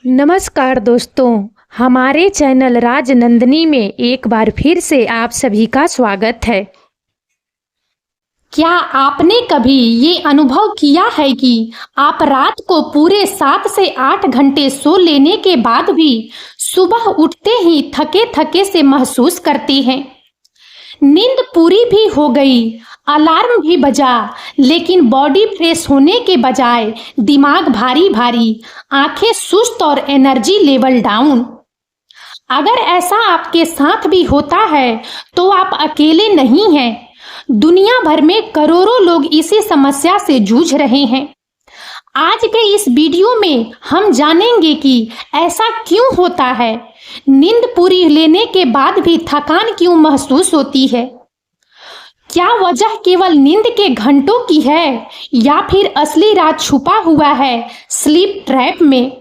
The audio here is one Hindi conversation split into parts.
नमस्कार दोस्तों, हमारे चैनल राजनंदिनी में एक बार फिर से आप सभी का स्वागत है। क्या आपने कभी ये अनुभव किया है कि आप रात को पूरे 7 से 8 घंटे सो लेने के बाद भी सुबह उठते ही थके थके से महसूस करते हैं? नींद पूरी भी हो गई, अलार्म भी बजा, लेकिन बॉडी फ्रेश होने के बजाय दिमाग भारी भारी, आंखें सुस्त और एनर्जी लेवल डाउन। अगर ऐसा आपके साथ भी होता है तो आप अकेले नहीं हैं। दुनिया भर में करोड़ों लोग इसी समस्या से जूझ रहे हैं। आज के इस वीडियो में हम जानेंगे कि ऐसा क्यों होता है, नींद पूरी लेने के बाद भी थकान क्यों महसूस होती है, क्या वजह केवल नींद के घंटों की है या फिर असली राज छुपा हुआ है स्लीप ट्रैप में।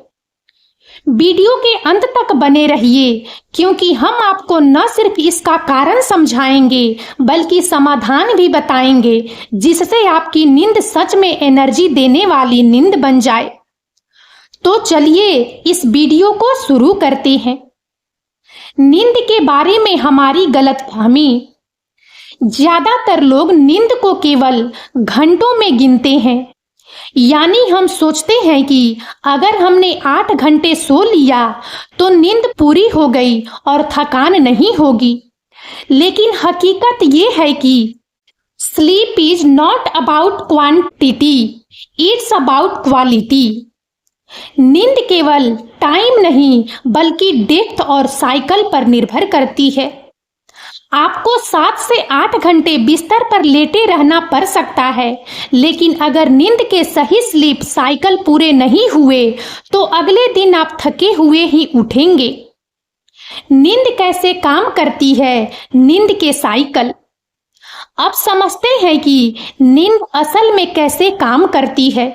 वीडियो के अंत तक बने रहिए, क्योंकि हम आपको न सिर्फ इसका कारण समझाएंगे बल्कि समाधान भी बताएंगे, जिससे आपकी नींद सच में एनर्जी देने वाली नींद बन जाए। तो चलिए इस वीडियो को शुरू करते हैं। नींद के बारे में हमारी गलतफहमी। ज्यादातर लोग नींद को केवल घंटों में गिनते हैं, यानी हम सोचते हैं कि अगर हमने 8 घंटे सो लिया तो नींद पूरी हो गई और थकान नहीं होगी। लेकिन हकीकत ये है कि sleep is not about quantity, it's about quality. नींद केवल टाइम नहीं बल्कि डेप्थ और साइकिल पर निर्भर करती है। आपको 7 से 8 घंटे बिस्तर पर लेटे रहना पड़ सकता है, लेकिन अगर नींद के सही स्लीप साइकिल पूरे नहीं हुए तो अगले दिन आप थके हुए ही उठेंगे। नींद कैसे काम करती है, नींद के साइकिल। अब समझते हैं कि नींद असल में कैसे काम करती है।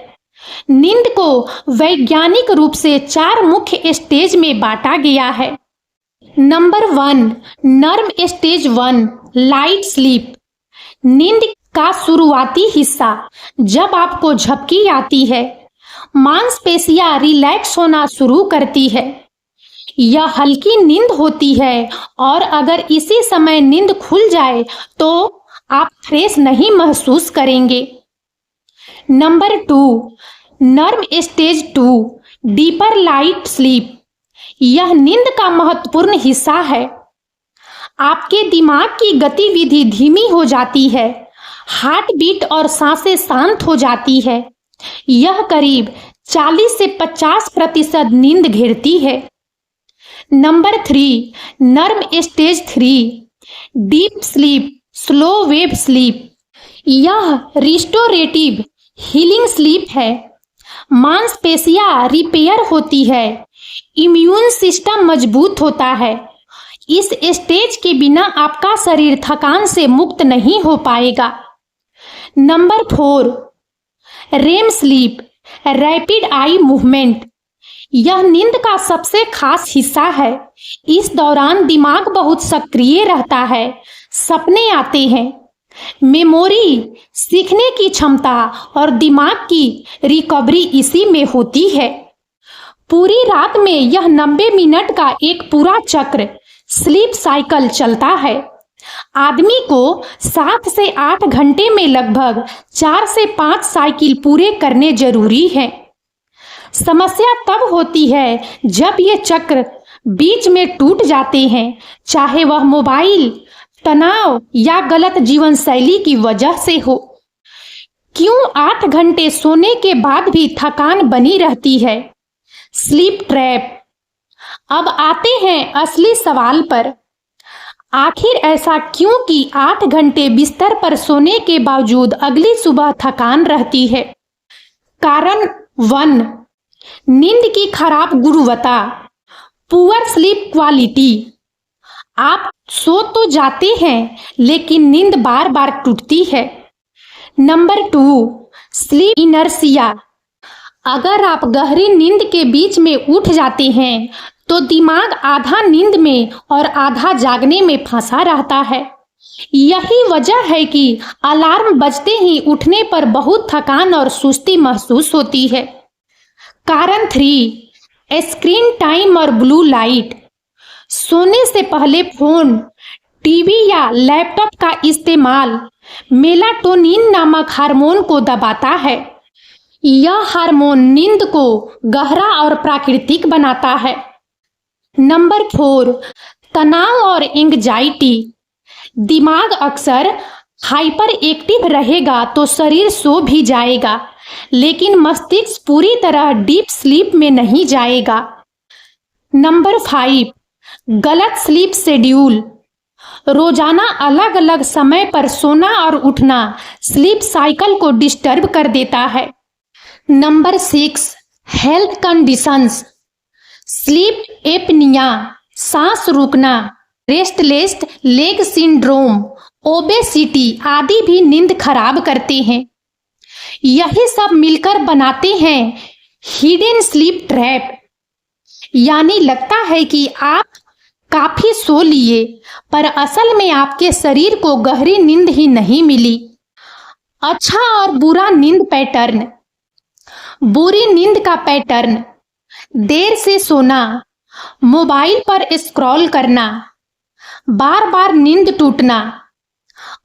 नींद को वैज्ञानिक रूप से 4 मुख्य स्टेज में बांटा गया है। नंबर 1, नर्म स्टेज 1, लाइट स्लीप। नींद का शुरुआती हिस्सा, जब आपको झपकी आती है, मांसपेशियां रिलैक्स होना शुरू करती है। यह हल्की नींद होती है और अगर इसी समय नींद खुल जाए तो आप फ्रेश नहीं महसूस करेंगे। नंबर 2, नर्म स्टेज 2, डीपर लाइट स्लीप। यह नींद का महत्वपूर्ण हिस्सा है। आपके दिमाग की गतिविधि धीमी हो जाती है, हार्ट बीट और सांसें शांत हो जाती है। यह करीब 40 से 50% नींद घेरती है। नंबर 3, नर्म stage 3, deep sleep, slow wave sleep. यह रिस्टोरेटिव हीलिंग स्लीप है। मांसपेशियां रिपेयर होती है, इम्यून सिस्टम मजबूत होता है। इस स्टेज के बिना आपका शरीर थकान से मुक्त नहीं हो पाएगा। Number 4, REM sleep, rapid eye movement. यह नींद का सबसे खास हिस्सा है। इस दौरान दिमाग बहुत सक्रिय रहता है, सपने आते हैं। मेमोरी, सीखने की क्षमता और दिमाग की रिकवरी इसी में होती है। पूरी रात में यह 90 मिनट का एक पूरा चक्र स्लीप साइकिल चलता है। आदमी को 7 से 8 घंटे में लगभग 4 से 5 साइकिल पूरे करने जरूरी है। समस्या तब होती है जब ये चक्र बीच में टूट जाते हैं, चाहे वह मोबाइल, तनाव या गलत जीवन शैली की वजह से हो। क्यों 8 घंटे सोने के बाद भी थकान बनी रहती है? Sleep trap. अब आते हैं असली सवाल पर। आखिर ऐसा क्यों कि 8 घंटे बिस्तर पर सोने के बावजूद अगली सुबह थकान रहती है? कारण 1, नींद की खराब गुणवत्ता, पुअर स्लीप क्वालिटी। आप सो तो जाते हैं लेकिन नींद बार बार टूटती है। Number 2, sleep inertia. अगर आप गहरी नींद के बीच में उठ जाते हैं तो दिमाग आधा नींद में और आधा जागने में फंसा रहता है। यही वजह है कि अलार्म बजते ही उठने पर बहुत थकान और सुस्ती महसूस होती है। कारण 3, स्क्रीन टाइम और ब्लू लाइट। सोने से पहले फोन, टीवी या लैपटॉप का इस्तेमाल मेलाटोनिन नामक हार्मोन को दबाता है। यह हार्मोन नींद को गहरा और प्राकृतिक बनाता है। नंबर 4, तनाव और एंग्जाइटी। दिमाग अक्सर हाइपर एक्टिव रहेगा तो शरीर सो भी जाएगा, लेकिन मस्तिष्क पूरी तरह डीप स्लीप में नहीं जाएगा। नंबर 5, गलत स्लीप शेड्यूल। रोजाना अलग अलग समय पर सोना और उठना स्लीप साइकिल को डिस्टर्ब कर देता है। Number 6, health conditions. Sleep apnoea, सांस रुकना, रेस्टलेस लेग सिंड्रोम, ओबेसिटी आदि भी नींद खराब करते हैं। यही सब मिलकर बनाते हैं हिडन स्लीप ट्रैप। यानी लगता है कि आप काफी सो लिए, पर असल में आपके शरीर को गहरी नींद ही नहीं मिली। अच्छा और बुरा नींद पैटर्न। बुरी नींद का पैटर्न: देर से सोना, मोबाइल पर स्क्रॉल करना, बार बार नींद टूटना,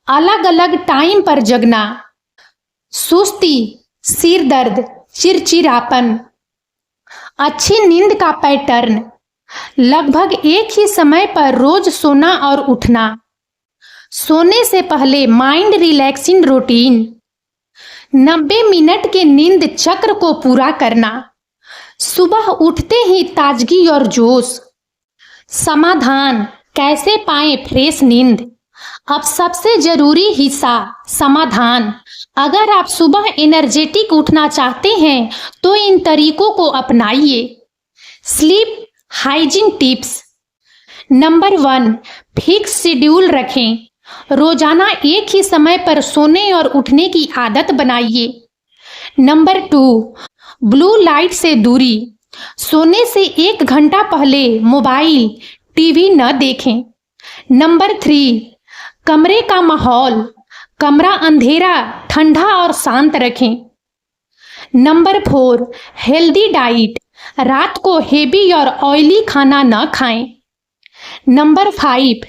अलग अलग टाइम पर जगना, सुस्ती, सिर दर्द, चिड़चिड़ापन। अच्छी नींद का पैटर्न: लगभग एक ही समय पर रोज सोना और उठना, सोने से पहले माइंड रिलैक्सिंग रूटीन, 90 मिनट के नींद चक्र को पूरा करना, सुबह उठते ही ताजगी और जोश। समाधान: कैसे पाएं फ्रेश नींद? अब सबसे जरूरी हिस्सा, समाधान। अगर आप सुबह एनर्जेटिक उठना चाहते हैं तो इन तरीकों को अपनाइए। Sleep hygiene tips. Number 1, fix schedule रखें। रोजाना एक ही समय पर सोने और उठने की आदत बनाइए। नंबर 2, ब्लू लाइट से दूरी। सोने से 1 घंटा पहले मोबाइल, टीवी न देखें। नंबर 3, कमरे का माहौल, कमरा अंधेरा, ठंडा और शांत रखें। Number 4, healthy diet. रात को हेवी और ऑयली खाना न खाएं। नंबर 5,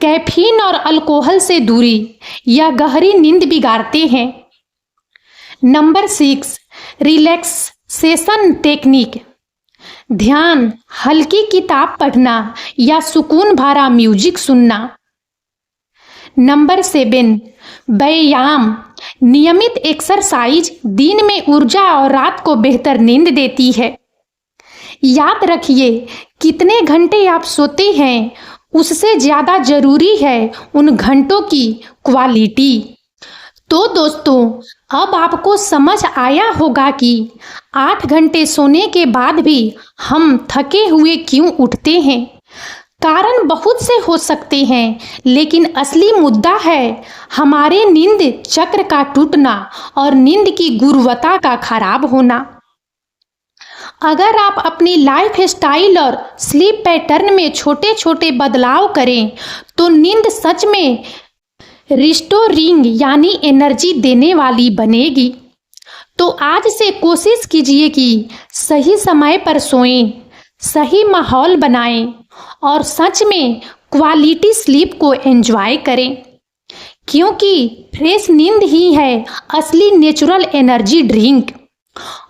कैफीन और अल्कोहल से दूरी, यह गहरी नींद बिगाड़ते हैं। Number 6, relaxation technique. ध्यान, हल्की किताब पढ़ना या सुकून भरा म्यूजिक सुनना। नंबर 7, व्यायाम। नियमित एक्सरसाइज दिन में ऊर्जा और रात को बेहतर नींद देती है। याद रखिए, कितने घंटे आप सोते हैं उससे ज्यादा जरूरी है उन घंटों की क्वालिटी। तो दोस्तों, अब आपको समझ आया होगा कि 8 घंटे सोने के बाद भी हम थके हुए क्यों उठते हैं। कारण बहुत से हो सकते हैं, लेकिन असली मुद्दा है हमारे नींद चक्र का टूटना और नींद की गुणवत्ता का खराब होना। अगर आप अपनी लाइफ स्टाइल और स्लीप पैटर्न में छोटे छोटे बदलाव करें तो नींद सच में रिस्टोरिंग यानी एनर्जी देने वाली बनेगी। तो आज से कोशिश कीजिए कि सही समय पर सोएं, सही माहौल बनाएं और सच में क्वालिटी स्लीप को एंजॉय करें, क्योंकि फ्रेश नींद ही है असली नेचुरल एनर्जी ड्रिंक।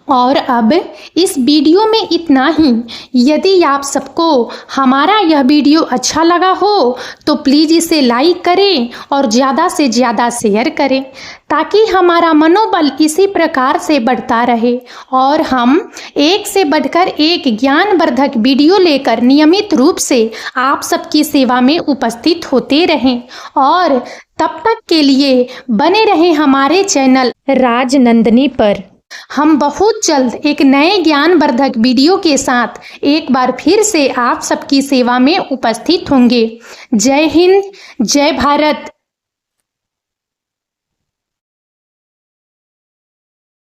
और अब इस वीडियो में इतना ही। यदि आप सबको हमारा यह वीडियो अच्छा लगा हो तो प्लीज़ इसे लाइक करें और ज़्यादा से ज़्यादा शेयर करें, ताकि हमारा मनोबल इसी प्रकार से बढ़ता रहे और हम एक से बढ़कर एक ज्ञानवर्धक वीडियो लेकर नियमित रूप से आप सबकी सेवा में उपस्थित होते रहें। और तब तक के लिए बने रहें हमारे चैनल राजनंदिनी पर। हम बहुत जल्द एक नए ज्ञानवर्धक वीडियो के साथ एक बार फिर से आप सबकी सेवा में उपस्थित होंगे। जय हिंद, जय भारत।